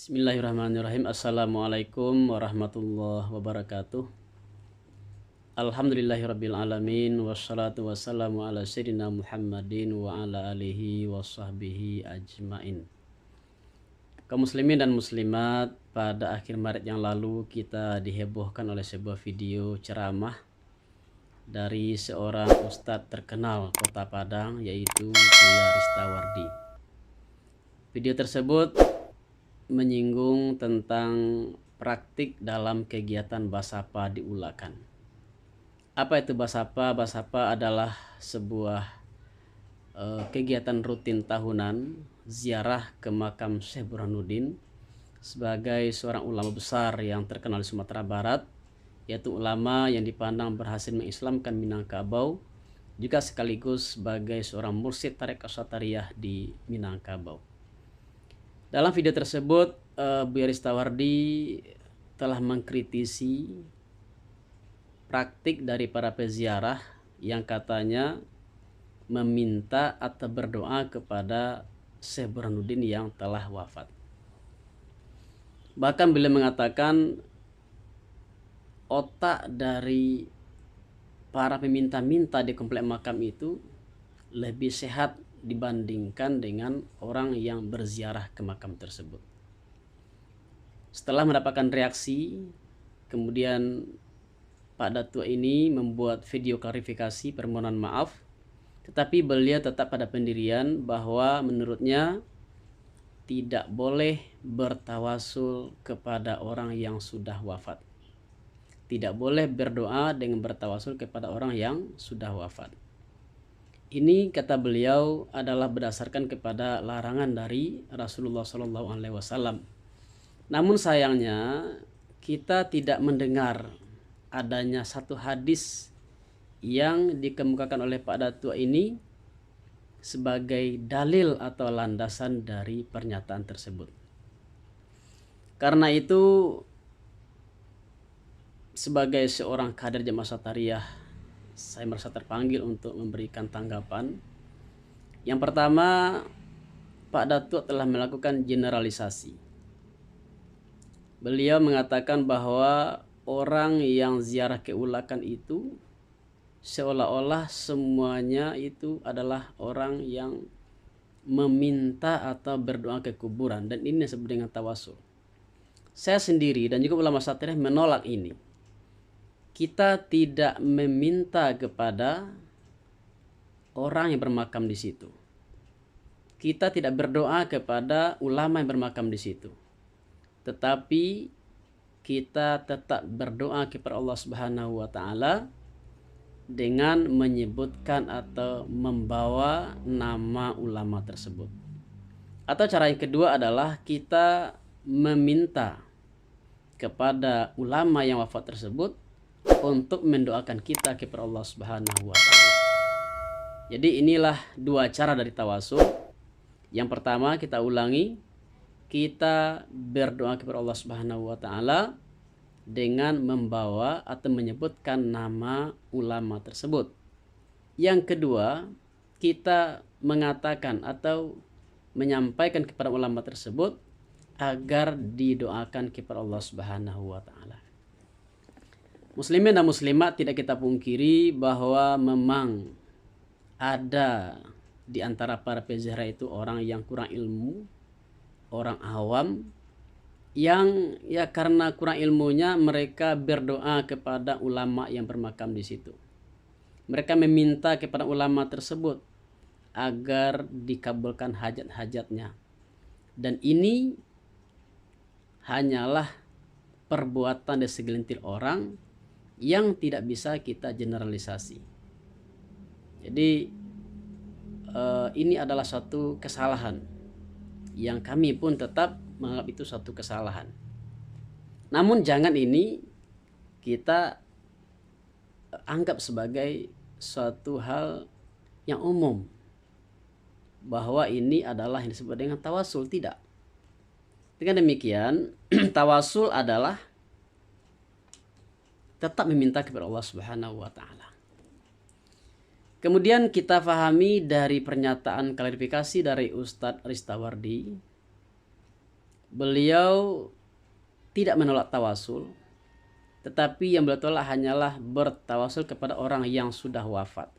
Bismillahirrahmanirrahim. Assalamualaikum warahmatullahi wabarakatuh. Alhamdulillahirabbil alamin wassalatu wassalamu ala sayyidina Muhammadin wa ala alihi washabbihi ajmain. Kaum muslimin dan muslimat, pada akhir Maret yang lalu kita dihebohkan oleh sebuah video ceramah dari seorang ustadz terkenal Kota Padang, yaitu Buya Ristawardi. Video tersebut menyinggung tentang praktik dalam kegiatan basapa di Ulakan. Apa itu basapa? Basapa adalah sebuah kegiatan rutin tahunan ziarah ke makam Syekh Burhanuddin sebagai seorang ulama besar yang terkenal di Sumatera Barat, yaitu ulama yang dipandang berhasil mengislamkan Minangkabau, juga sekaligus sebagai seorang mursyid tarekat Satariyah di Minangkabau. Dalam video tersebut, Buya Ristawardi telah mengkritisi praktik dari para peziarah yang katanya meminta atau berdoa kepada Syekh Burhanuddin yang telah wafat. Bahkan beliau mengatakan otak dari para peminta-minta di komplek makam itu lebih sehat dibandingkan dengan orang yang berziarah ke makam tersebut. Setelah mendapatkan reaksi, kemudian Pak Datuk ini membuat video klarifikasi permohonan maaf, tetapi beliau tetap pada pendirian bahwa menurutnya tidak boleh bertawasul kepada orang yang sudah wafat. Tidak boleh berdoa dengan bertawasul kepada orang yang sudah wafat. Ini kata beliau adalah berdasarkan kepada larangan dari Rasulullah SAW. Namun sayangnya kita tidak mendengar adanya satu hadis yang dikemukakan oleh Pak Datuk ini sebagai dalil atau landasan dari pernyataan tersebut. Karena itu, sebagai seorang kader Jamaah Satariyah, saya merasa terpanggil untuk memberikan tanggapan. Yang pertama, Pak Datuk telah melakukan generalisasi. Beliau mengatakan bahwa orang yang ziarah ke Ulakan itu seolah-olah semuanya itu adalah orang yang meminta atau berdoa ke kuburan, dan ini disebut dengan tawasul. Saya sendiri dan juga ulama Satariyah menolak ini. Kita tidak meminta kepada orang yang bermakam di situ. Kita tidak berdoa kepada ulama yang bermakam di situ. Tetapi kita tetap berdoa kepada Allah Subhanahu wa taala dengan menyebutkan atau membawa nama ulama tersebut. Atau cara yang kedua adalah kita meminta kepada ulama yang wafat tersebut untuk mendoakan kita kepada Allah Subhanahu wa taala. Jadi inilah dua cara dari tawasul. Yang pertama, kita ulangi, kita berdoa kepada Allah Subhanahu wa taala dengan membawa atau menyebutkan nama ulama tersebut. Yang kedua, kita mengatakan atau menyampaikan kepada ulama tersebut agar didoakan kepada Allah Subhanahu wa taala. Muslimin dan muslimat, tidak kita pungkiri bahwa memang ada di antara para peziarah itu orang yang kurang ilmu, orang awam, yang ya karena kurang ilmunya mereka berdoa kepada ulama yang bermakam di situ. Mereka meminta kepada ulama tersebut agar dikabulkan hajat-hajatnya. Dan ini hanyalah perbuatan dari segelintir orang yang tidak bisa kita generalisasi. Jadi ini adalah suatu kesalahan yang kami pun tetap menganggap itu suatu kesalahan. Namun jangan ini kita anggap sebagai suatu hal yang umum, bahwa ini adalah yang disebut dengan tawasul. Tidak. Dengan demikian, tawasul adalah tetap meminta kepada Allah Subhanahu wa taala. Kemudian kita pahami dari pernyataan klarifikasi dari Ustadz Ristawardi beliau tidak menolak tawasul, tetapi yang beliau tolak hanyalah bertawasul kepada orang yang sudah wafat.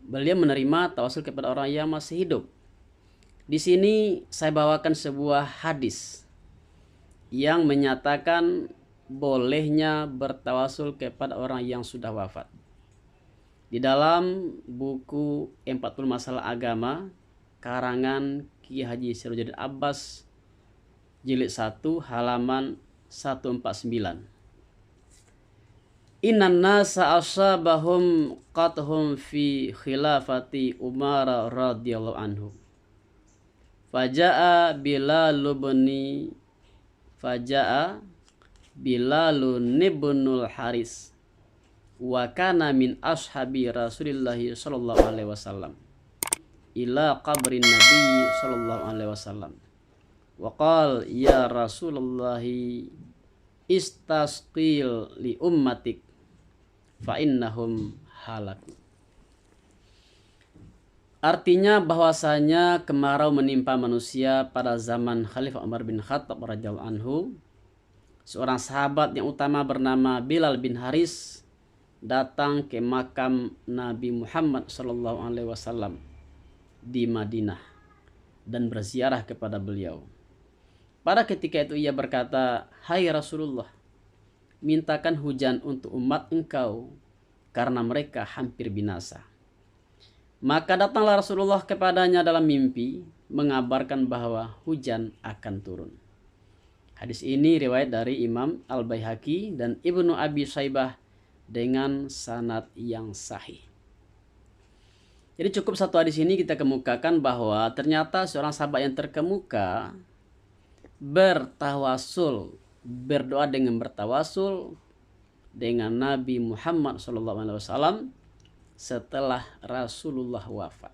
Beliau menerima tawasul kepada orang yang masih hidup. Di sini saya bawakan sebuah hadis yang menyatakan bolehnya bertawasul kepada orang yang sudah wafat. Di dalam buku 40 Masalah Agama karangan Ki Haji Sirojudin Abbas jilid 1 halaman 149. Innan nasa asabahum qathum fi khilafati Umar radhiyallahu anhu. Faja'a Bilalun ibnul Haris wa kana min ashabi Rasulillahi sallallahu alaihi wasallam ila qabrin Nabi sallallahu alaihi wasallam wa qala ya Rasulullahi istasqil li ummatik fa innahum halak. Artinya bahwasanya kemarau menimpa manusia pada zaman Khalifah Umar bin Khattab radhiyallahu anhu. Seorang sahabat yang utama bernama Bilal bin Haris datang ke makam Nabi Muhammad sallallahu alaihi wasallam di Madinah dan berziarah kepada beliau. Pada ketika itu ia berkata, "Hai Rasulullah, mintakan hujan untuk umat engkau karena mereka hampir binasa." Maka datanglah Rasulullah kepadanya dalam mimpi mengabarkan bahwa hujan akan turun. Hadis ini riwayat dari Imam Al-Baihaqi dan Ibnu Abi Syaibah dengan sanad yang sahih. Jadi cukup satu hadis ini kita kemukakan bahwa ternyata seorang sahabat yang terkemuka bertawasul, berdoa dengan bertawasul dengan Nabi Muhammad SAW setelah Rasulullah wafat.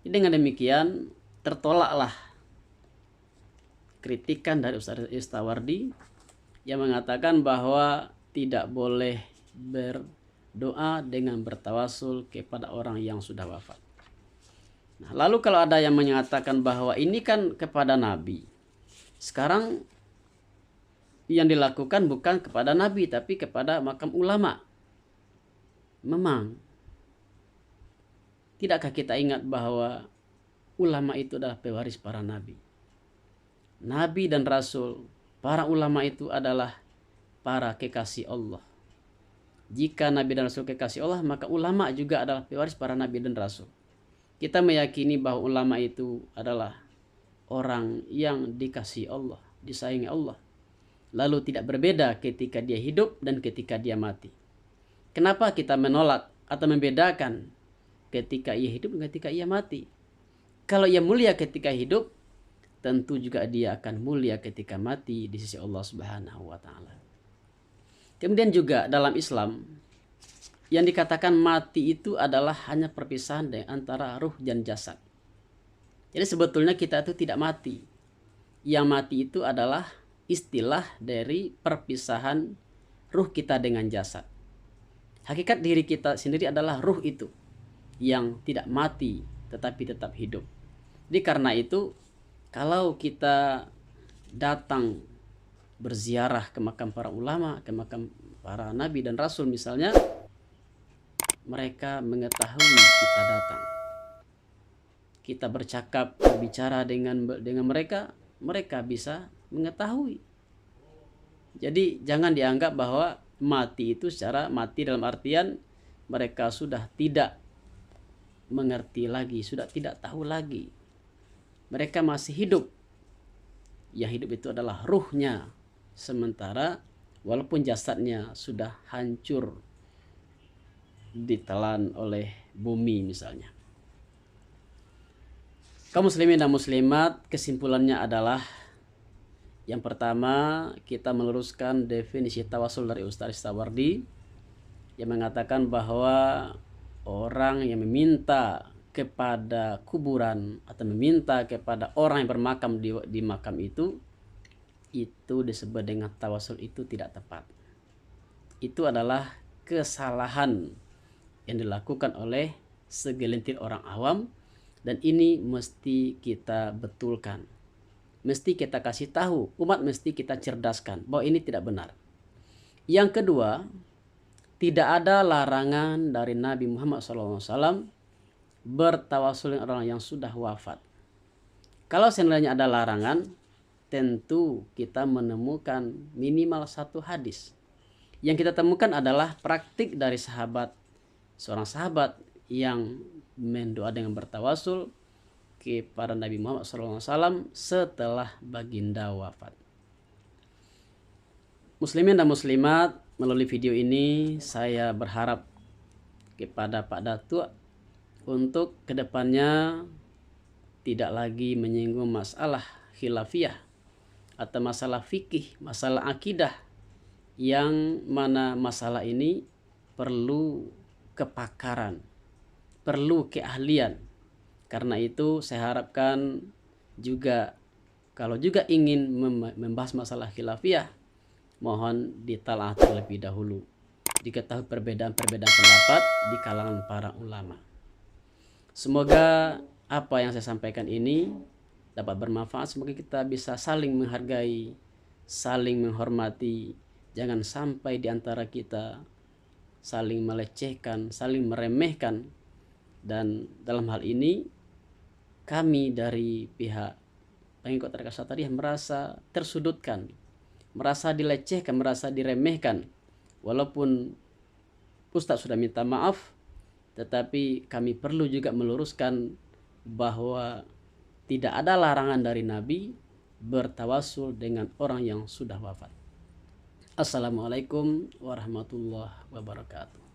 Dengan demikian tertolaklah kritikan dari Ustaz Istawardi yang mengatakan bahwa tidak boleh berdoa dengan bertawasul kepada orang yang sudah wafat. Nah, lalu kalau ada yang menyatakan bahwa ini kan kepada Nabi, sekarang yang dilakukan bukan kepada Nabi tapi kepada makam ulama. Memang, tidakkah kita ingat bahwa ulama itu adalah pewaris para nabi? Nabi dan Rasul, para ulama itu adalah para kekasih Allah. Jika Nabi dan Rasul kekasih Allah, maka ulama juga adalah pewaris para Nabi dan Rasul. Kita meyakini bahwa ulama itu adalah orang yang dikasihi Allah, disayangi Allah. Lalu tidak berbeda ketika dia hidup dan ketika dia mati. Kenapa kita menolak atau membedakan ketika ia hidup dan ketika ia mati? Kalau ia mulia ketika hidup, tentu juga dia akan mulia ketika mati di sisi Allah Subhanahu wa taala. Kemudian juga dalam Islam yang dikatakan mati itu adalah hanya perpisahan antara ruh dan jasad. Jadi sebetulnya kita itu tidak mati. Yang mati itu adalah istilah dari perpisahan ruh kita dengan jasad. Hakikat diri kita sendiri adalah ruh itu yang tidak mati tetapi tetap hidup. Jadi karena itu kalau kita datang berziarah ke makam para ulama, ke makam para nabi dan rasul misalnya, mereka mengetahui kita datang. Kita bercakap, berbicara dengan mereka, mereka bisa mengetahui. Jadi jangan dianggap bahwa mati itu secara mati dalam artian mereka sudah tidak mengerti lagi, sudah tidak tahu lagi. Mereka masih hidup. Yang hidup itu adalah ruhnya. Sementara walaupun jasadnya sudah hancur ditelan oleh bumi misalnya. Kaum muslimin dan muslimat, kesimpulannya adalah yang pertama, kita meluruskan definisi tawasul dari Ustaz Istawardi yang mengatakan bahwa orang yang meminta kepada kuburan atau meminta kepada orang yang bermakam di makam itu disebut dengan tawasul, itu tidak tepat. Itu adalah kesalahan yang dilakukan oleh segelintir orang awam Dan ini mesti kita betulkan. Mesti kita kasih tahu, umat mesti kita cerdaskan bahwa ini tidak benar. Yang kedua, tidak ada larangan dari Nabi Muhammad SAW bertawasul dengan orang yang sudah wafat. Kalau seandainya ada larangan, tentu kita menemukan minimal satu hadis. Yang kita temukan adalah praktik dari seorang sahabat yang mendoa dengan bertawasul kepada Nabi Muhammad SAW setelah baginda wafat. Muslimin dan muslimat, melalui video ini saya berharap kepada Pak Datuk untuk kedepannya tidak lagi menyinggung masalah khilafiyah atau masalah fikih, masalah akidah, yang mana masalah ini perlu kepakaran, perlu keahlian. Karena itu saya harapkan juga kalau juga ingin membahas masalah khilafiyah, mohon ditelaah terlebih dahulu, diketahui perbedaan-perbedaan pendapat di kalangan para ulama. Semoga apa yang saya sampaikan ini dapat bermanfaat. Semoga kita bisa saling menghargai, saling menghormati. Jangan sampai di antara kita saling melecehkan, saling meremehkan. Dan dalam hal ini kami dari pihak pengikut tarekat Syadhiliyah merasa tersudutkan, merasa dilecehkan, merasa diremehkan. Walaupun Ustadz sudah minta maaf, tetapi kami perlu juga meluruskan bahwa tidak ada larangan dari Nabi bertawasul dengan orang yang sudah wafat. Assalamualaikum warahmatullahi wabarakatuh.